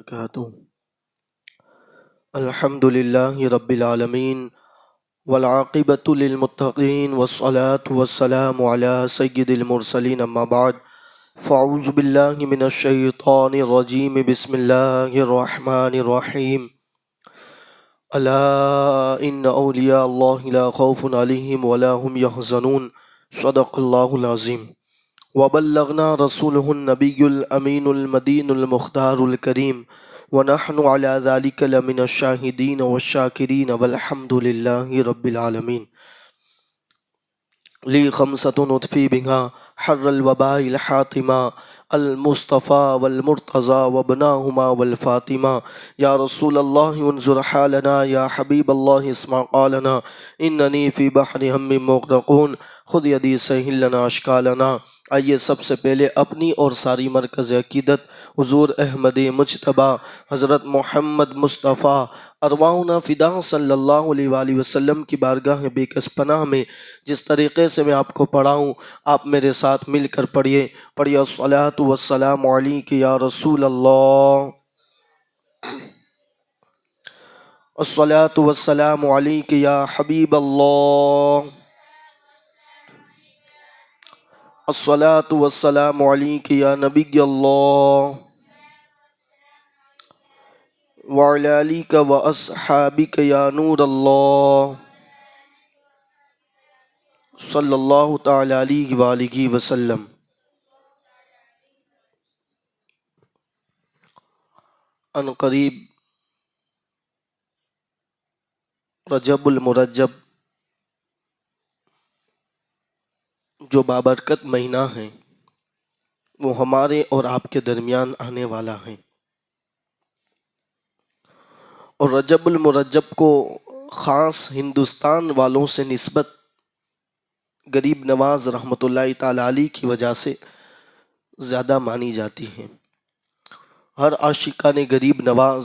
وبرکاتہ۔ الحمدللہ رب العالمین والعاقبۃ للمتقین والصلاة والسلام علی سید المرسلین، اما بعد فاعوذ باللہ من الشیطان الرجیم، بسم اللہ الرحمن الرحیم۔ الا ان اولیاء اللہ لا خوف علیہم ولا هم یحزنون، صدق اللہ العظیم۔ وبلغنا رسوله النبی الامین المدین المختار الکریم، ونحن على ذلك لمن الشاہدین والشاکرین، والحمد للہ رب العالمین۔ لی خمسۃ اطفی بها حر الوباء الحاطمہ، المصطفى والمرتضى وابناهما والفاطمہ۔ یا رسول اللہ انظر حالنا، یا حبیب اللہ اسمع قالنا، اننی فی بحر ہم مغرقون، خذ یدی سہل لنا اشکالنا۔ آئیے سب سے پہلے اپنی اور ساری مرکز عقیدت حضور احمد مجتبیٰ حضرت محمد مصطفیٰ ارواحنا فدا صلی اللہ علیہ وآلہ وسلم کی بارگاہ بے کس پناہ میں جس طریقے سے میں آپ کو پڑھاؤں آپ میرے ساتھ مل کر پڑھیے۔ الصلاۃ والسلام علیک یا رسول اللہ، الصلاۃ والسلام علیک یا حبیب اللہ، الصلاۃ والسلام علیک یا نبی اللہ، وعلی آلک واصحابک یا نور اللہ، صلی اللہ تعالی علیہ وآلہ وسلم۔ ان قریب رجب المرجب جو بابرکت مہینہ ہے وہ ہمارے اور آپ کے درمیان آنے والا ہے، اور رجب المرجب کو خاص ہندوستان والوں سے نسبت غریب نواز رحمۃ اللہ تعالی علیہ کی وجہ سے زیادہ مانی جاتی ہے۔ ہر عاشقان غریب نواز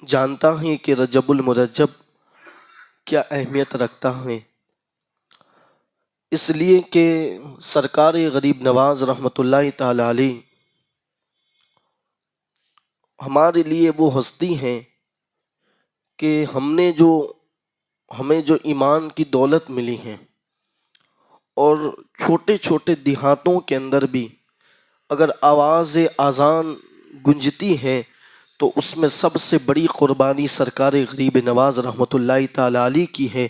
جانتا ہے کہ رجب المرجب کیا اہمیت رکھتا ہے، اس لیے کہ سرکار غریب نواز رحمۃ اللہ تعالی علیہ ہمارے لیے وہ ہستی ہیں کہ ہمیں جو ایمان کی دولت ملی ہے، اور چھوٹے چھوٹے دیہاتوں کے اندر بھی اگر آواز اذان گونجتی ہے تو اس میں سب سے بڑی قربانی سرکار غریب نواز رحمۃ اللہ تعالی علیہ کی ہے۔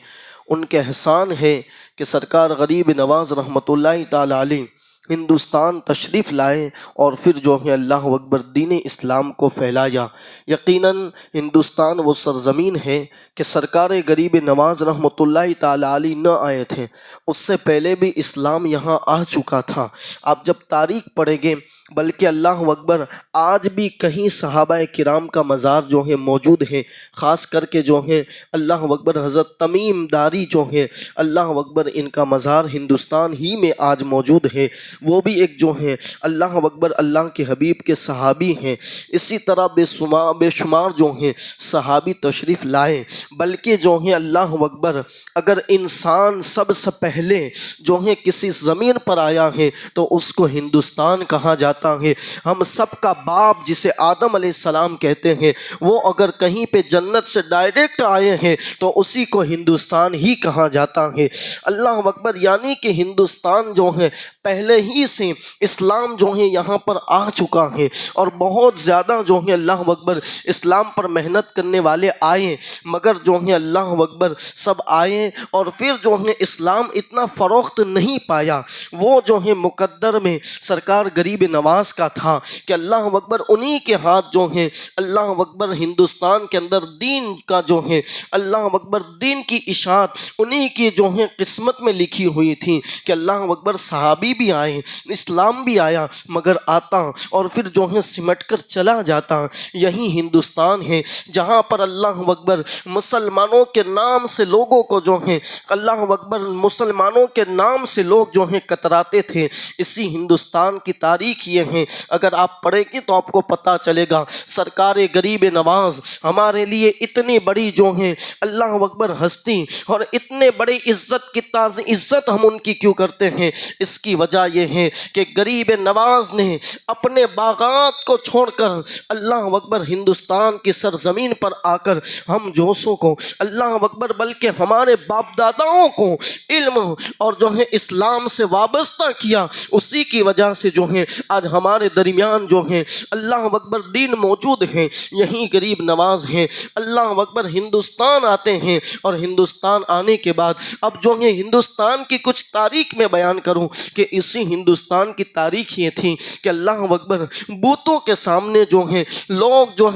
ان کے احسان ہے کہ سرکار غریب نواز رحمۃ اللہ تعالی علیہ ہندوستان تشریف لائے اور پھر جو ہے اللہ اکبر دین اسلام کو پھیلایا۔ یقیناً ہندوستان وہ سرزمین ہے کہ سرکار غریب نواز رحمۃ اللہ تعالی علیہ نہ آئے تھے، اس سے پہلے بھی اسلام یہاں آ چکا تھا۔ آپ جب تاریخ پڑھیں گے بلکہ اللہ اکبر آج بھی کہیں صحابہ کرام کا مزار جو ہے موجود ہے، خاص کر کے جو ہے اللہ اکبر حضرت تمیم داری جو ہے اللہ اکبر ان کا مزار ہندوستان ہی میں آج موجود ہے، وہ بھی ایک جو ہے اللہ اکبر اللہ کے حبیب کے صحابی ہیں۔ اسی طرح بے شمار جو ہیں صحابی تشریف لائے، بلکہ جو ہے اللہ اکبر اگر انسان سب سے پہلے جو ہے کسی زمین پر آیا ہے تو اس کو ہندوستان کہا جاتا ہے۔ ہم سب کا باپ جسے آدم علیہ السلام کہتے ہیں، وہ اگر کہیں پہ جنت سے ڈائریکٹ آئے ہیں تو اسی کو ہندوستان ہی کہا جاتا ہے۔ اللہ اکبر یعنی کہ ہندوستان جو ہے پہلے ہی سے اسلام جو ہے یہاں پر آ چکا ہے، اور بہت زیادہ جو ہے اللہ اکبر اسلام پر محنت کرنے والے آئے، مگر جو ہے اللہ اکبر سب آئے اور پھر جو ہے اسلام اتنا فروخت نہیں پایا۔ وہ جو ہے مقدر میں سرکار غریب نواز کا تھا کہ اللہ اکبر انہی کے ہاتھ جو ہیں اللہ اکبر ہندوستان کے اندر دین کا جو ہے اللہ اکبر دین کی اشاعت انہی کی جو ہے قسمت میں لکھی ہوئی تھی کہ اللہ اکبر صحابی بھی آئے، اسلام بھی آیا، مگر آتا اور پھر جو ہے سمٹ کر چلا جاتا۔ یہی ہندوستان ہے جہاں پر اللہ اکبر مسلمانوں کے نام سے لوگوں کو جو ہے اللہ اکبر مسلمانوں کے نام سے لوگ جو ہیں کتراتے تھے۔ اسی ہندوستان کی تاریخ یہ دیے ہیں، اگر آپ پڑھیں گے تو آپ کو پتہ چلے گا سرکار غریب نواز ہمارے لیے اتنی بڑی جو ہے اللہ اکبر ہستی اور اتنے بڑے عزت کی عزت ہم ان کی کیوں کرتے ہیں؟ اس کی وجہ یہ ہے کہ غریب نواز نے اپنے باغات کو چھوڑ کر اللہ اکبر ہندوستان کی سرزمین پر آ کر ہم جوشوں کو اللہ اکبر بلکہ ہمارے باپ داداؤں کو علم اور جو ہے اسلام سے وابستہ کیا۔ اسی کی وجہ سے جو ہے آج ہمارے درمیان جو ہے اللہ اکبر دین موجود ہے۔ یہی غریب نواز ہیں اللہ اکبر ہندوستان آتے ہیں، اور ہندوستان آنے کے بعد اب جو ہے ہندوستان کی کچھ تاریخ میں بیان کروں کہ اسی ہندوستان کی تاریخ یہ تھی کہ اللہ اکبر بتوں کے سامنے جو ہیں لوگ جو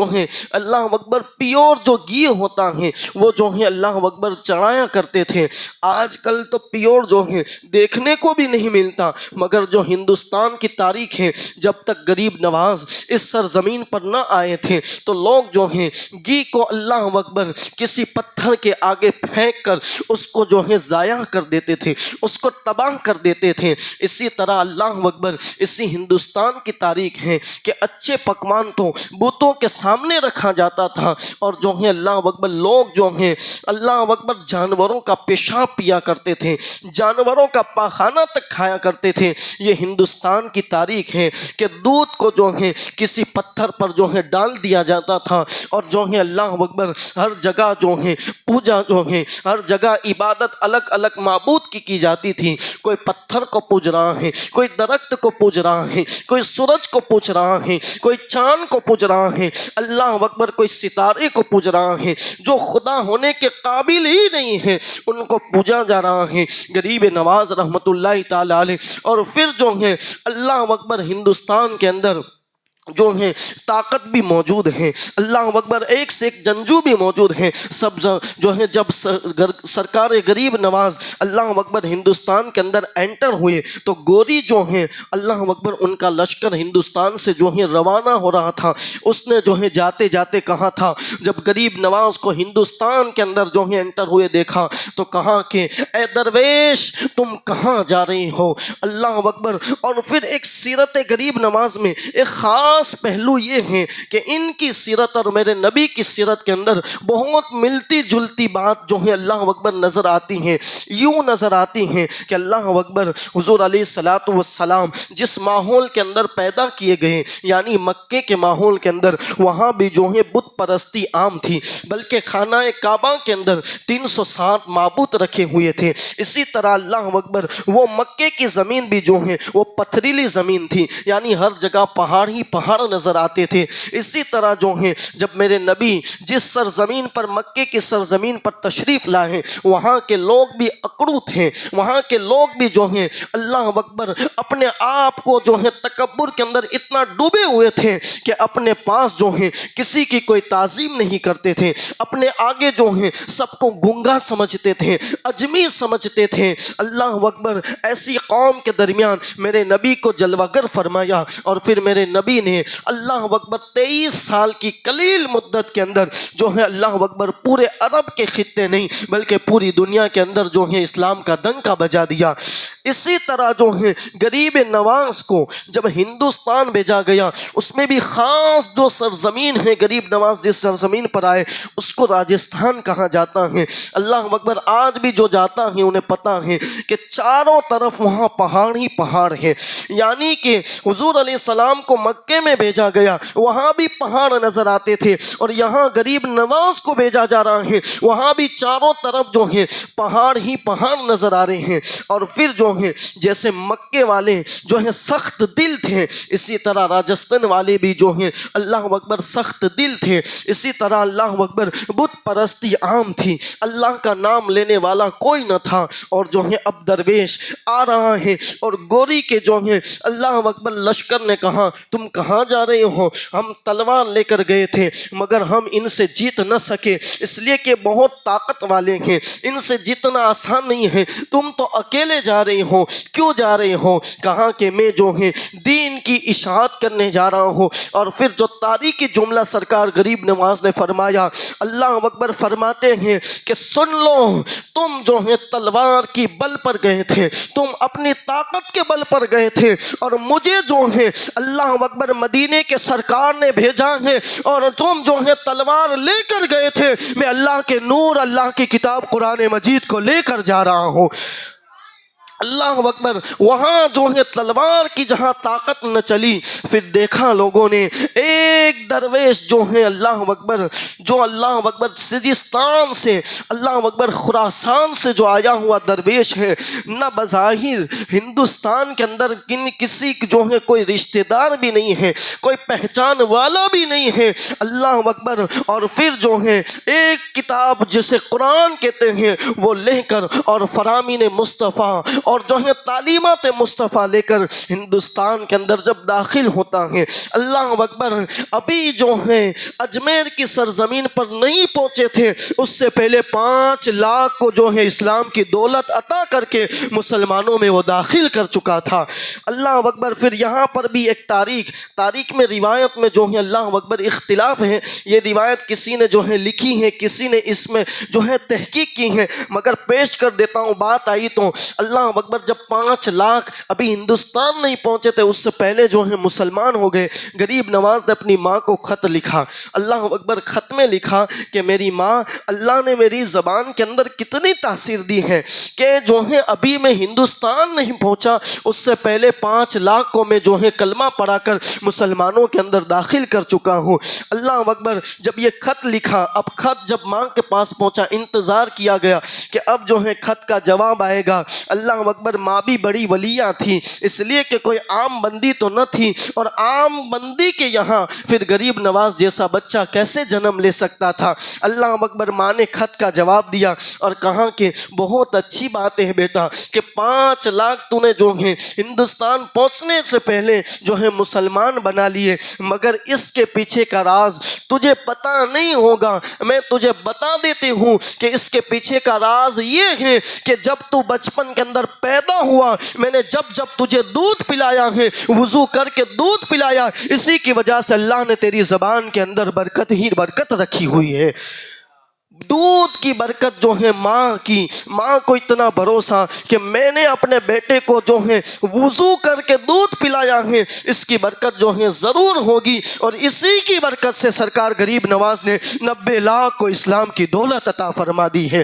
ہیں اللہ اکبر پیور جو گھی ہوتا ہے وہ جو ہے اللہ اکبر چڑھایا کرتے تھے۔ آج کل تو پیور جو ہے دیکھنے کو بھی نہیں ملتا، مگر جو ہندوستان کی تاریخ ہے جب تک غریب نواز اس سرزمین پر نہ آئے تھے تو لوگ جو ہیں گھی کو اللہ اکبر کسی پتھر کے آگے پھینک کر اس کو جو ہے ضائع کر دیتے تھے، اس کو تباہ کر دیتے تھے۔ اسی طرح اللہ اکبر اسی ہندوستان کی تاریخ ہے کہ اچھے پکوان تو بتوں کے سامنے رکھا جاتا تھا، اور جو ہے اللہ اکبر لوگ جو ہیں اللہ اکبر جانوروں کا پیشاب پیا کرتے تھے، جانوروں کا پاخانہ تک کھایا کرتے تھے۔ یہ ہندوستان کی تاریخ ہے کہ دودھ کو جو ہے کسی پتھر پر جو ہے ڈال دیا جاتا تھا، اور جو ہے اللہ اکبر ہر جگہ جو ہے پوجا جو ہے ہر جگہ عبادت الگ الگ معبود کی جاتی تھی۔ کوئی پتھر کو پوج رہا ہے، کوئی درخت کو پوج رہا ہے، کوئی سورج کو پوج رہا ہے، کوئی چاند کو پوج رہا ہے، اللہ اکبر کوئی ستارے کو پوج رہا ہے جو خدا ہونے کے قابل ہی نہیں ہے، ان کو پوجا جا رہا ہے۔ غریب نواز رحمت اللہ تعالی علیہ اور پھر جو ہے اللہ اکبر ہندوستان کے اندر جو ہے طاقت بھی موجود ہے، اللہ اکبر ایک سے ایک جنگجو بھی موجود ہیں۔ سب جو ہے جب سرکار غریب نواز اللہ اکبر ہندوستان کے اندر انٹر ہوئے تو گوری جو ہیں اللہ اکبر ان کا لشکر ہندوستان سے جو ہے روانہ ہو رہا تھا، اس نے جو ہے جاتے جاتے کہا تھا، جب غریب نواز کو ہندوستان کے اندر جو ہے انٹر ہوئے دیکھا تو کہا کہ اے درویش تم کہاں جا رہے ہو؟ اللہ اکبر۔ اور پھر ایک سیرت غریب نواز میں ایک خاص پہلو یہ ہے کہ ان کی سیرت اور میرے نبی کی سیرت کے اندر بہت ملتی جلتی بات جو ہے اللہ اکبر نظر آتی ہیں۔ یوں نظر آتی ہیں کہ اللہ اکبر حضور علیہ الصلوۃ والسلام جس ماحول کے اندر پیدا کیے گئے یعنی مکے کے ماحول کے اندر، وہاں بھی جو ہے بت پرستی عام تھی، بلکہ خانہ کعبہ کے اندر 360 معبود رکھے ہوئے تھے۔ اسی طرح اللہ اکبر وہ مکے کی زمین بھی جو ہے وہ پتھریلی زمین تھی، یعنی ہر جگہ پہاڑ ہی پہاڑ نظر آتے تھے۔ اسی طرح جو ہے جب میرے نبی جس سرزمین پر مکے کی سرزمین پر تشریف لائے وہاں کے لوگ بھی اکڑو تھے، وہاں کے لوگ بھی جو ہیں اللہ اکبر اپنے آپ کو جو ہے تکبر کے اندر اتنا ڈوبے ہوئے تھے کہ اپنے پاس جو ہیں کسی کی کوئی تعظیم نہیں کرتے تھے، اپنے آگے جو ہیں سب کو گنگا سمجھتے تھے، اجمی سمجھتے تھے۔ اللہ اکبر ایسی قوم کے درمیان میرے نبی کو جلوہ گر فرمایا، اور پھر میرے نبی نے اللہ اکبر 23 سال کی قلیل مدت کے اندر جو ہے اللہ اکبر پورے عرب کے خطے نہیں بلکہ پوری دنیا کے اندر جو ہے اسلام کا ڈنکا بجا دیا۔ اسی طرح جو ہے غریب نواز کو جب ہندوستان بھیجا گیا، اس میں بھی خاص جو سرزمین ہے غریب نواز جس سرزمین پر آئے اس کو راجستھان کہا جاتا ہے۔ اللہ اکبر آج بھی جو جاتا ہے انہیں پتا ہے کہ چاروں طرف وہاں پہاڑ ہی پہاڑ ہے، یعنی کہ حضور علیہ السلام کو مکے میں بھیجا گیا وہاں بھی پہاڑ نظر آتے تھے، اور یہاں غریب نواز کو بھیجا جا رہا ہے وہاں بھی چاروں طرف جو ہے پہاڑ ہی پہاڑ نظر آ رہے ہیں۔ اور پھر جو ہے جیسے مکے والے جو ہے سخت دل تھے، اسی طرح راجستھان والے بھی جو ہیں اللہ اکبر سخت دل تھے۔ اسی طرح اللہ اکبر بت پرستی عام تھی، اللہ کا نام لینے والا کوئی نہ تھا، اور جو ہے اب درویش آ رہا ہے اور گوری کے جو ہے اللہ اکبر لشکر نے کہا تم کہاں جا رہے ہو؟ ہم تلوار لے کر گئے تھے مگر ہم ان سے جیت نہ سکے، اس لیے کہ بہت طاقت والے ہیں، ان سے جیتنا آسان نہیں ہے، تم تو اکیلے جا رہے رہے ہو؟ کیوں جا رہے ہو؟ کہا کہ میں جو ہے دین کی اشاعت کرنے جا رہا ہوں۔ اور پھر جو تاریخی جملہ سرکار غریب نواز نے فرمایا، اللہ اکبر، فرماتے ہیں کہ سن لو، تم جو ہے تلوار کی بل پر گئے تھے، تم اپنی طاقت کے بل پر گئے تھے، اور مجھے جو ہے اللہ اکبر مدینے کے سرکار نے بھیجا ہے، اور تم جو ہے تلوار لے کر گئے تھے، میں اللہ کے نور، اللہ کی کتاب قرآن مجید کو لے کر جا رہا ہوں۔ اللہ اکبر، وہاں جو ہے تلوار کی جہاں طاقت نہ چلی، پھر دیکھا لوگوں نے ایک درویش جو ہے اللہ اکبر، جو اللہ اکبر سجستان سے، اللہ اکبر خراسان سے جو آیا ہوا درویش ہے، نہ بظاہر ہندوستان کے اندر کسی جو ہے کوئی رشتہ دار بھی نہیں ہے، کوئی پہچان والا بھی نہیں ہے، اللہ اکبر، اور پھر جو ہے ایک کتاب جسے قرآن کہتے ہیں وہ لے کر، اور فرامین مصطفیٰ اور جو ہے تعلیمات مصطفیٰ لے کر ہندوستان کے اندر جب داخل ہوتا ہے، اللہ اکبر، ابھی جو ہے اجمیر کی سرزمین پر نہیں پہنچے تھے، اس سے پہلے 5 لاکھ کو جو ہے اسلام کی دولت عطا کر کے مسلمانوں میں وہ داخل کر چکا تھا۔ اللہ اکبر، پھر یہاں پر بھی ایک تاریخ میں روایت میں جو ہے اللہ اکبر اختلاف ہے، یہ روایت کسی نے جو ہے لکھی ہے، کسی نے اس میں جو ہے تحقیق کی ہے، مگر پیش کر دیتا ہوں۔ بات آئی تو اللہ اکبر، جب 5 لاکھ ابھی ہندوستان نہیں پہنچے تھے، اس سے پہلے جو ہے مسلمان ہو گئے، غریب نواز نے اپنی ماں کو خط لکھا، اللہ اکبر، خط میں لکھا کہ میری ماں، اللہ نے میری زبان کے اندر کتنی تاثیر دی ہے کہ جو ہے ابھی میں ہندوستان نہیں پہنچا، اس سے پہلے 5 لاکھ کو میں جو ہے کلمہ پڑھا کر مسلمانوں کے اندر داخل کر چکا ہوں۔ اللہ اکبر، جب یہ خط لکھا، اب خط جب ماں کے پاس پہنچا، انتظار کیا گیا کہ اب جو ہے خط کا جواب آئے گا۔ اللہ اکبر، ماں بھی بڑی ولیہ تھی، اس لیے کہ کوئی عام بندی تو نہ تھی، اور عام بندی کے یہاں پھر غریب نواز جیسا بچہ کیسے جنم لے سکتا تھا۔ اللہ اکبر، ماں نے خط کا جواب دیا اور کہا کہ بہت اچھی بات ہے بیٹا کہ 5 لاکھ تو نے جو ہے ہندوستان پہنچنے سے پہلے جو ہے مسلمان بنا لیے، مگر اس کے پیچھے کا راز تجھے پتہ نہیں ہوگا، میں تجھے بتا دیتی ہوں کہ اس کے پیچھے کا راز یہ ہے کہ جب تو بچپن کے اندر پیدا ہوا، میں نے جب تجھے دودھ پلایا ہے، وضو کر کے دودھ پلایا، اسی کی وجہ سے اللہ نے تیری زبان کے اندر برکت ہی برکت رکھی ہوئی ہے۔ دودھ کی برکت جو ہے ماں کو اتنا بھروسہ کہ میں نے اپنے بیٹے کو جو ہے وضو کر کے دودھ پلایا ہے، اس کی برکت جو ہے ضرور ہوگی، اور اسی کی برکت سے سرکار غریب نواز نے 90 لاکھ کو اسلام کی دولت عطا فرما دی ہے۔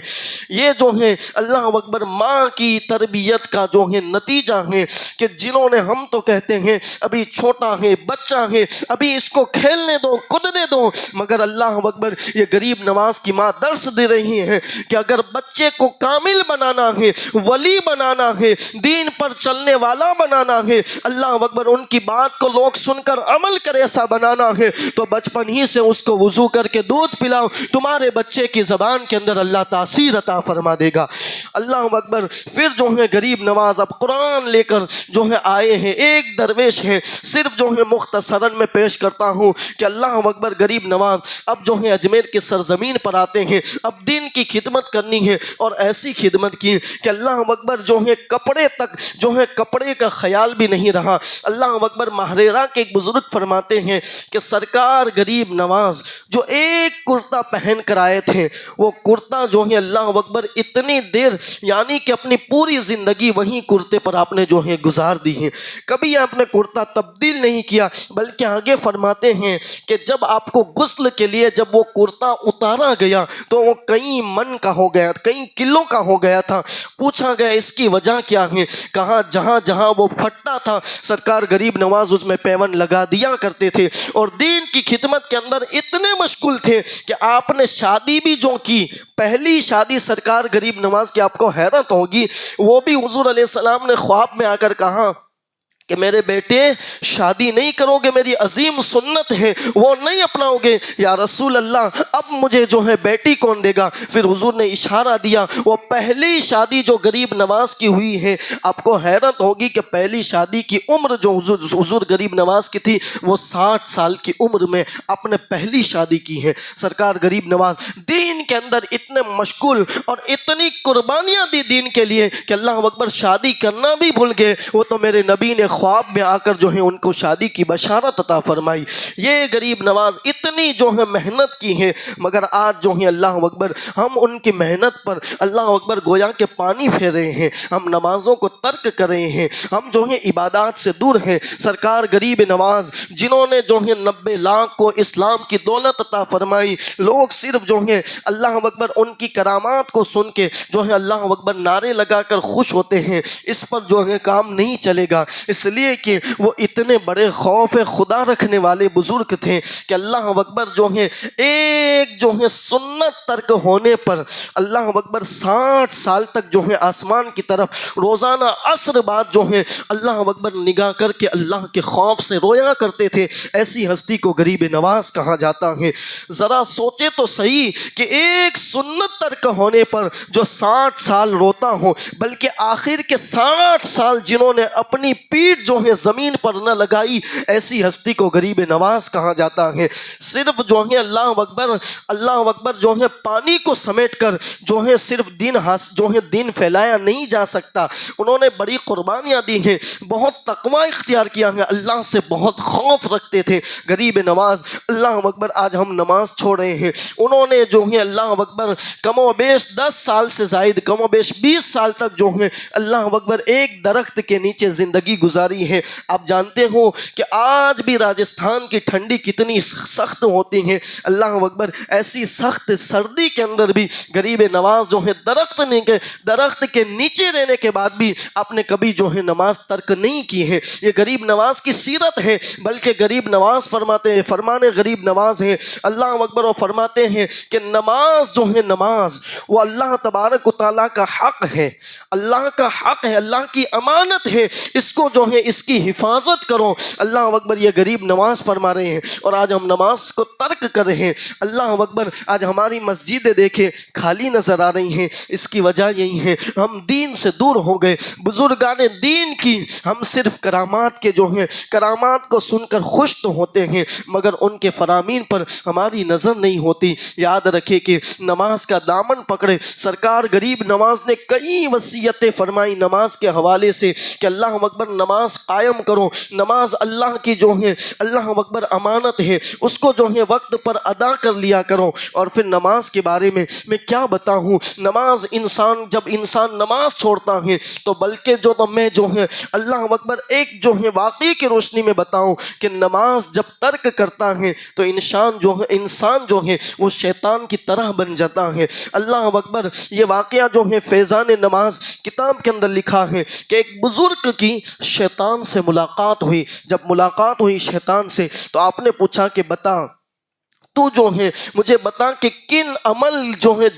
یہ جو ہے اللہ اکبر ماں کی تربیت کا جو ہے نتیجہ ہے کہ جنہوں نے، ہم تو کہتے ہیں ابھی چھوٹا ہے، بچہ ہے، ابھی اس کو کھیلنے دو، کودنے دو، مگر اللہ اکبر یہ غریب نواز کی ماں درس دے رہی ہے کہ اگر بچے کو کامل بنانا ہے، ولی بنانا ہے، دین پر چلنے والا بنانا ہے، اللہ اکبر ان کی بات کو لوگ سن کر عمل کرے ایسا بنانا ہے، تو بچپن ہی سے اس کو وضو کر کے دودھ پلاؤ، تمہارے بچے کی زبان کے اندر اللہ تاثیر عطا فرما دے گا۔ اللہ اکبر، پھر جو ہے غریب نواز اب قرآن لے کر جو ہے آئے ہیں، ایک درویش ہے، صرف جو ہے مختصراً میں پیش کرتا ہوں کہ اللہ اکبر غریب نواز اب جو ہے اجمیر کی سرزمین پر آتے ہیں، اب دین کی خدمت کرنی ہے، اور ایسی خدمت کی کہ اللہ اکبر جو ہے کپڑے تک جو ہے کپڑے کا خیال بھی نہیں رہا۔ اللہ اکبر، ماہریرا کے ایک بزرگ فرماتے ہیں کہ سرکار غریب نواز جو ایک کرتا پہن کر آئے تھے، وہ کرتا جو ہے اللہ اکبر اتنی دیر، یعنی کہ اپنی پوری زندگی وہیں کرتے پر آپ نے جو ہے گزار دی ہے، کبھی آپ نے کرتا تبدیل نہیں کیا، بلکہ آگے فرماتے ہیں کہ جب آپ کو غسل کے لیے جب وہ کرتا اتارا گیا تو وہ کئی من کا ہو گیا، کئی کلوں کا ہو گیا تھا۔ پوچھا گیا اس کی وجہ کیا ہے؟ کہا جہاں جہاں وہ پھٹا تھا سرکار غریب نواز اس میں پیون لگا دیا کرتے تھے، اور دین کی خدمت کے اندر اتنے مشغول تھے کہ آپ نے شادی بھی جو کی، پہلی شادی سرکار غریب نواز کی، آپ کو حیرت ہوگی، وہ بھی حضور علیہ السلام نے خواب میں آ کر کہا کہ میرے بیٹے شادی نہیں کرو گے، میری عظیم سنت ہے وہ نہیں اپناؤ گے؟ یا رسول اللہ اب مجھے جو ہے بیٹی کون دے گا؟ پھر حضور نے اشارہ دیا، وہ پہلی شادی جو غریب نواز کی ہوئی ہے، آپ کو حیرت ہوگی کہ پہلی شادی کی عمر جو حضور غریب نواز کی تھی وہ 60 سال کی عمر میں آپ نے پہلی شادی کی ہے۔ سرکار غریب نواز دین کے اندر اتنے مشغول اور اتنی قربانیاں دی دین کے لیے کہ اللہ اکبر شادی کرنا بھی بھول گئے۔ وہ تو میرے نبی نے خواب میں آ کر جو ہے ان کو شادی کی بشارت عطا فرمائی۔ یہ غریب نواز اتنی جو ہے محنت کی ہے، مگر آج جو ہے اللہ اکبر ہم ان کی محنت پر اللہ اکبر گویا کہ پانی پھیر رہے ہیں، ہم نمازوں کو ترک کر رہے ہیں، ہم جو ہے عبادات سے دور ہیں۔ سرکار غریب نواز جنہوں نے جو ہے 90 لاکھ کو اسلام کی دولت عطا فرمائی، لوگ صرف جو ہے اللہ اکبر ان کی کرامات کو سن کے جو ہے اللہ اکبر نعرے لگا کر خوش ہوتے ہیں، اس پر جو ہے کام نہیں چلے گا، اس لیے کہ وہ اتنے بڑے خوف خدا رکھنے والے بزرگ تھے کہ اللہ اکبر جو ہے ایک جو ہے سنت ترک ہونے پر اللہ اکبر 60 سال تک جو ہے آسمان کی طرف روزانہ عصر بعد جو ہے اللہ اکبر نگاہ کر کے اللہ کے خوف سے رویا کرتے تھے۔ ایسی ہستی کو غریب نواز کہا جاتا ہے۔ ذرا سوچے تو صحیح کہ ایک سنت ترک ہونے پر جو 60 سال روتا ہو، بلکہ آخر کے 60 سال جنہوں نے اپنی پیٹھ جو ہے زمین پر نہ لگائی، ایسی ہستی کو غریب نواز کہا جاتا ہے۔ صرف جو ہے اللہ اکبر جو ہے پانی کو سمیٹ کر جو ہے صرف دین پھیلایا نہیں جا سکتا، انہوں نے بڑی قربانیاں دی ہیں، بہت تقوی اختیار کیا ہے، اللہ سے بہت خوف رکھتے تھے غریب نواز۔ اللہ اکبر آج ہم نماز چھوڑ رہے ہیں، انہوں نے جو ہے اللہ اکبر کم و بیش 10 سال سے زائد، کم و بیش 20 سال تک جو ہے اللہ اکبر ایک درخت کے نیچے زندگی گزاری ہے۔ آپ جانتے ہو کہ آج بھی راجستھان کی ٹھنڈی کتنی سخت ہوتی ہے، اللہ اکبر ایسی سخت سردی کے اندر بھی غریب نواز جو ہے درخت کے نیچے رہنے کے بعد بھی آپ نے کبھی جو ہے نماز ترک نہیں کی ہے۔ یہ غریب نواز کی سیرت ہے، بلکہ غریب نواز فرماتے ہیں، فرمان غریب نواز ہے اللہ اکبر، وہ فرماتے ہیں کہ نماز جو ہے نماز وہ اللہ تبارک و تعالیٰ کا حق ہے، اللہ کا حق ہے، اللہ کی امانت ہے، اس کو جو ہے اس کی حفاظت کرو۔ اللہ اکبر یہ غریب نواز فرما رہے ہیں، اور آج ہم نماز کو ترک کر رہے ہیں۔ اللہ اکبر آج ہماری مسجدیں دیکھیں خالی نظر آ رہی ہیں، اس کی وجہ یہی ہے ہم دین سے دور ہو گئے۔ بزرگان دین کی ہم صرف کرامات کو سن کر خوش تو ہوتے ہیں، مگر ان کے فرامین پر ہماری نظر نہیں ہوتی۔ یاد رکھے کہ نماز کا دامن پکڑے، سرکار غریب نواز نے کئی وصیتیں فرمائی نماز کے حوالے سے کہ اللہ اکبر نماز قائم کرو، نماز اللہ کی جو ہے اللہ اکبر امانت ہے، اس کو جو ہے وقت پر ادا کر لیا کرو۔ اور پھر نماز کے بارے میں کیا بتاؤں، جب انسان نماز چھوڑتا ہے تو بلکہ میں جو ہے اللہ اکبر ایک جو ہے واقعی کی روشنی میں بتاؤں کہ نماز جب ترک کرتا ہے تو انسان جو ہے وہ شیطان کی طرح بن جاتا ہے۔ اللہ اکبر یہ واقعہ جو ہے فیضان نماز کتاب کے اندر لکھا ہے کہ ایک بزرگ کی شیطان سے ملاقات ہوئی۔ جب ملاقات ہوئی شیطان سے تو آپ نے پوچھا کہ بتا تو جو ہے مجھے بتا کہ کن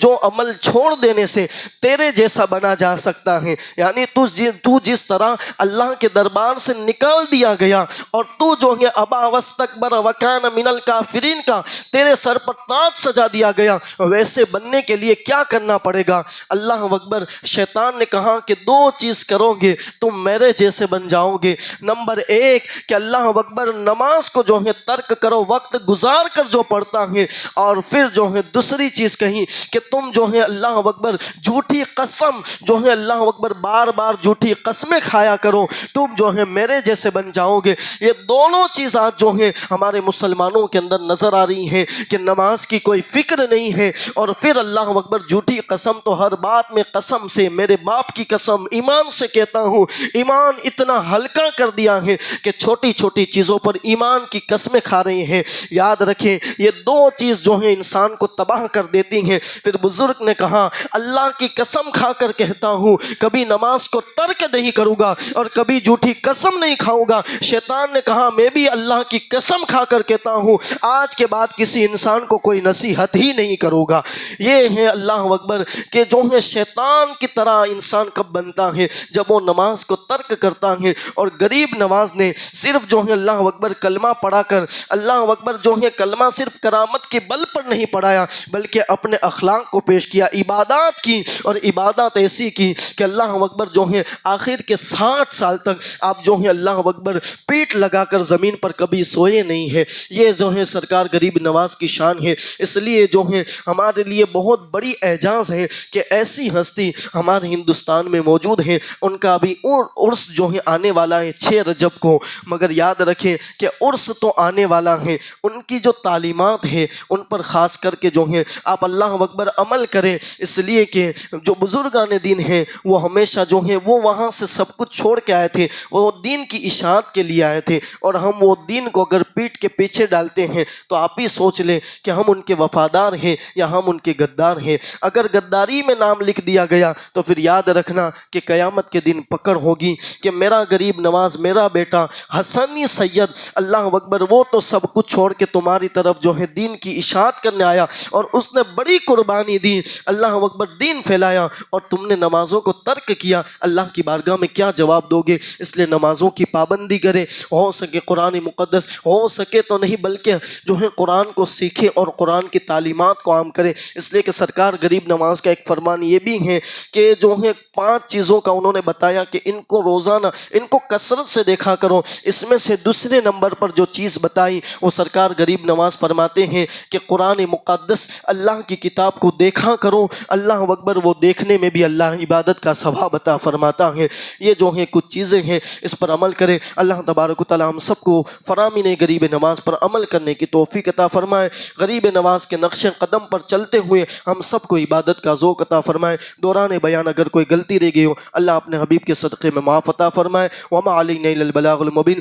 جو عمل چھوڑ دینے سے تیرے جیسا بنا جا سکتا ہے، یعنی تو جس طرح اللہ کے دربار سے نکال دیا گیا اور تو جو ہے ابا واستکبر وکان من الکافرین کا تیرے سر پر تاج سجا دیا گیا، ویسے بننے کے لیے کیا کرنا پڑے گا؟ اللہ اکبر شیطان نے کہا کہ 2 چیز کرو گے تم میرے جیسے بن جاؤ گے۔ نمبر 1 کہ اللہ اکبر نماز کو جو ہے ترک کرو، وقت گزار کر جو پڑھتا ہے، اور پھر جو ہے دوسری چیز کہی کہ تم جو ہے اللہ اکبر جھوٹی قسم جو ہے اللہ اکبر بار بار جھوٹی قسمیں کھایا کرو، تم جو ہے میرے جیسے بن جاؤ گے۔ یہ دونوں چیزات جو ہیں ہمارے مسلمانوں کے اندر نظر آ رہی ہیں کہ نماز کی کوئی فکر نہیں ہے، اور پھر اللہ اکبر جھوٹی قسم تو ہر بات میں قسم سے، میرے باپ کی قسم، ایمان سے کہتا ہوں، ایمان اتنا ہلکا کر دیا ہے کہ چھوٹی چھوٹی چیزوں پر ایمان کی قسمیں کھا رہے ہیں۔ یاد رکھیں یہ 2 چیز جو ہیں انسان کو تباہ کر دیتی ہیں۔ پھر بزرگ نے کہا اللہ کی قسم کھا کر کہتا ہوں کبھی نماز کو ترک نہیں کروں گا اور کبھی جھوٹی قسم نہیں کھاؤں گا۔ شیطان نے کہا میں بھی اللہ کی قسم کھا کر کہتا ہوں آج کے بعد کسی انسان کو کوئی نصیحت ہی نہیں کروں گا۔ یہ ہے اللہ اکبر کہ جو ہے شیطان کی طرح انسان کب بنتا ہے؟ جب وہ نماز کو ترک کرتا ہے۔ اور غریب نواز نے صرف جو ہے اللہ اکبر کلمہ پڑھا کر، اللہ اکبر جو ہے کلمہ صرف صرف کرامت کے بل پر نہیں پڑھایا بلکہ اپنے اخلاق کو پیش کیا، عبادات کی، اور عبادات ایسی کی کہ اللہ اکبر جو ہے آخر کے 60 سال تک آپ جو ہے اللہ اکبر پیٹ لگا کر زمین پر کبھی سوئے نہیں ہیں۔ یہ جو ہے سرکار غریب نواز کی شان ہے۔ اس لیے جو ہے ہمارے لیے بہت بڑی اعزاز ہے کہ ایسی ہستی ہمارے ہندوستان میں موجود ہے۔ ان کا بھی عرس جو ہے آنے والا ہے 6 رجب کو، مگر یاد رکھیں کہ عرس تو آنے والا ہے، ان کی جو تعلیمات ہے ان پر خاص کر کے جو ہے آپ اللہ اکبر عمل کریں، اس لیے کہ جو بزرگان دین ہیں وہ ہمیشہ جو ہے وہ وہاں سے سب کچھ چھوڑ کے آئے تھے، وہ دین کی اشاعت کے لیے آئے تھے، اور ہم وہ دین کو اگر پیٹ کے پیچھے ڈالتے ہیں تو آپ ہی سوچ لیں کہ ہم ان کے وفادار ہیں یا ہم ان کے غدار ہیں۔ اگر غداری میں نام لکھ دیا گیا تو پھر یاد رکھنا کہ قیامت کے دن پکڑ ہوگی کہ میرا غریب نواز، میرا بیٹا حسنی سید اللہ اکبر وہ تو سب کچھ چھوڑ کے تمہاری طرف جو ہے دین کی اشاعت کرنے آیا، اور اس نے بڑی قربانی دی، اللہ اکبر دین پھیلایا، اور تم نے نمازوں کو ترک کیا، اللہ کی بارگاہ میں کیا جواب دو گے؟ اس لیے نمازوں کی پابندی کرے، ہو سکے قرآن مقدس، ہو سکے تو نہیں بلکہ جو ہے قرآن کو سیکھے اور قرآن کی تعلیمات کو عام کرے۔ اس لیے کہ سرکار غریب نواز کا ایک فرمان یہ بھی ہے کہ جو ہے 5 چیزوں کا انہوں نے بتایا کہ ان کو روزانہ، ان کو کثرت سے دیکھا کرو۔ اس میں سے دوسرے نمبر پر جو چیز بتائی وہ سرکار غریب نواز فرماتے ہیں کہ قرآن مقدس اللہ کی کتاب کو دیکھا کرو، اللہ اکبر وہ دیکھنے میں بھی اللہ عبادت کا ثواب عطا فرماتا ہے۔ یہ جو ہیں کچھ چیزیں ہیں، اس پر عمل کرے۔ اللہ تبارک و تعالی ہم سب کو فرامین غریب نواز پر عمل کرنے کی توفیق عطا فرمائے، غریب نواز کے نقش قدم پر چلتے ہوئے ہم سب کو عبادت کا ذوق عطا فرمائے۔ دوران بیان اگر کوئی غلطی رہ گئی ہو اللہ اپنے حبیب کے صدقے میں معاف عطا فرمائے۔ وما علینا الا البلاغ المبین۔